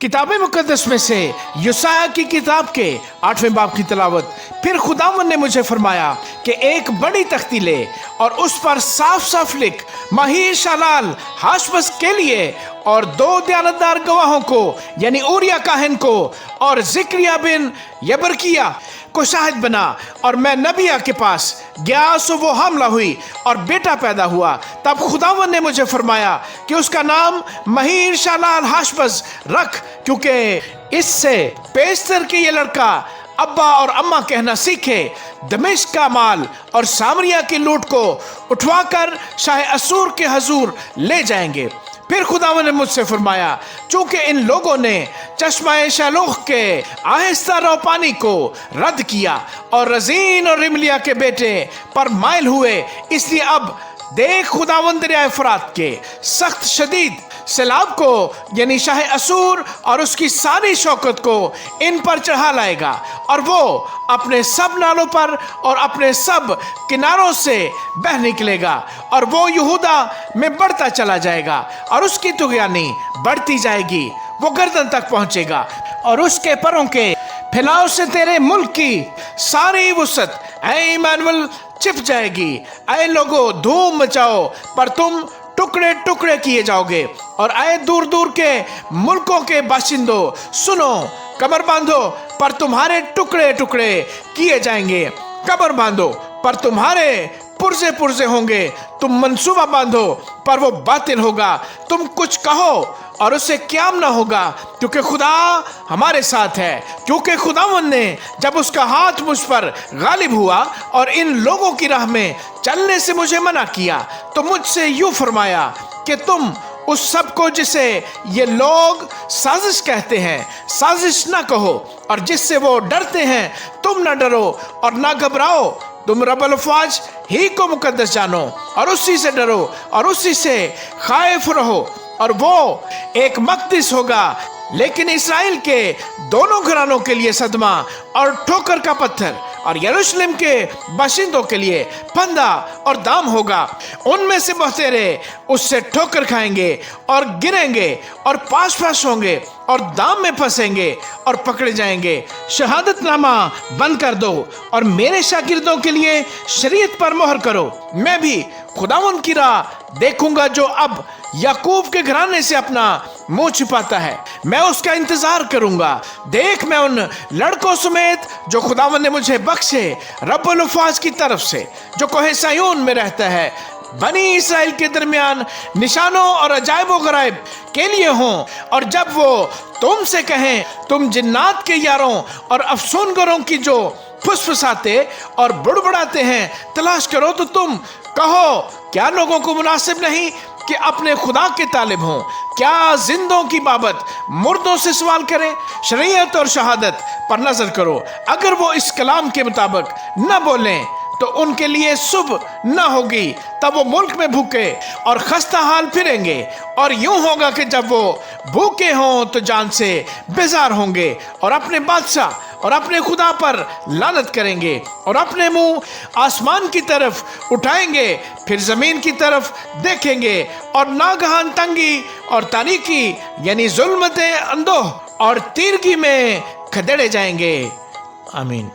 किताब मुकद्दस में से यशायाह की किताब के 8वें बाब की तिलावत। फिर खुदावंद ने मुझे फरमाया कि एक बड़ी तख्ती ले और उस पर साफ साफ लिख, महीशालाल हाशबस के लिए और 2 दयानतदार गवाहों को यानी ऊरिया काहिन को और जिक्रिया बिन यबरकिया को शाहिद बना। और मैं नबिया के पास गया सो वो हमला हुई और बेटा पैदा हुआ। तब खुदावंद ने मुझे फरमाया कि उसका नाम महीशालाल हाशबस रख, क्योंकि इससे पेस्तर के ये लड़का अब्बा और अम्मा कहना सीखे। दमिश्क का माल और सामरिया की लूट को उठवाकर शाह असूर के हजूर ले जाएंगे। फिर खुदावंद ने मुझसे फरमाया, चूंकि इन लोगों ने चश्मा शालूख के आहिस्ता रव पानी को रद्द किया और रजीन और रिमलिया के बेटे पर माइल हुए, इसलिए अब देख खुदावंद दरिया फरात के सख्त शदीद सैलाब को यानी शाह असूर और उसकी सारी शौकत को इन पर चढ़ा लाएगा, और वो अपने सब नालों पर और अपने सब किनारों से बह निकलेगा, और वो यहूदा में बढ़ता चला जाएगा और उसकी तुगयानी बढ़ती जाएगी। वो गर्दन तक पहुंचेगा और उसके परों के फैलाव से तेरे मुल्क की सारी वुसत ऐ इमानुएल छिप जाएगी। ऐ लोगो धूम मचाओ पर तुम टुकड़े टुकड़े किए जाओगे, और आए दूर दूर के मुल्कों के बाशिंदों सुनो, कमर बांधो पर तुम्हारे टुकड़े टुकड़े किए जाएंगे। कमर बांधो पर तुम्हारे पुर्जे पुर्जे होंगे, तुम मंसूबा बांधो पर वो बातिल होगा। तुम कुछ कहो और उसे क्याम ना होगा, क्योंकि खुदा हमारे साथ है। क्योंकि खुदावंद ने जब उसका हाथ मुझ पर गालिब हुआ और इन लोगों की राह में चलने से मुझे मना किया, तो मुझसे यूं फरमाया कि तुम उस सब को जिसे ये लोग साजिश कहते हैं साजिश ना कहो, और जिससे वो डरते हैं तुम ना डरो और ना घबराओ। तुम रब्बुल अफ़वाज ही को मुकद्दस जानो और उसी से डरो और उसी से खाइफ रहो, और वो एक मक़दिस होगा। लेकिन इस्राएल के दोनों घरानों के लिए सदमा और ठोकर का पत्थर, और यरूशलेम के बाशिंदों के लिए फंदा और दाम होगा। उनमें से बहुतेरे उससे ठोकर खाएंगे और गिरेंगे और पास पास होंगे और दाम में फंसेंगे और पकड़े जाएंगे। शहादतनामा बंद कर दो और मेरे शागिर्दों के लिए शरीयत पर मोहर करो। मैं भी खुदावंद की राह देखूंगा जो अब याकूब के घराने से अपना मुंह छिपाता है। मैं उसका इंतजार करूंगा। देख, मैं उन लड़कों समेत जो खुदावंद ने मुझे बख्शे रब्बुल अफ़वाज की तरफ से, जो कोहे सायून में रहता है, बनी इसराइल के दरमियान निशानों और अजायबो गराइब के लिए हों। और जब वो तुमसे कहें, तुम जिन्नात के यारों और अफसूनगरों की जो फुसफुसाते और बुड़बुड़ाते हैं तलाश करो, तो तुम कहो, क्या लोगों को मुनासिब नहीं कि अपने खुदा के तालिब हों? क्या जिंदों की बाबत मुर्दों से सवाल करें? शरीयत और शहादत पर नजर करो। अगर वो इस कलाम के मुताबिक न बोलें तो उनके लिए सुबह न होगी, तब वो मुल्क में भूखे और खस्ता हाल फिरेंगे। और यूं होगा कि जब वो भूखे हों तो जान से बेजार होंगे और अपने बादशाह और अपने खुदा पर लानत करेंगे और अपने मुंह आसमान की तरफ उठाएंगे, फिर जमीन की तरफ देखेंगे और नागहान तंगी और तारीकी यानी जुल्मते अंदोह और तीरगी में खदेड़े जाएंगे। आमीन।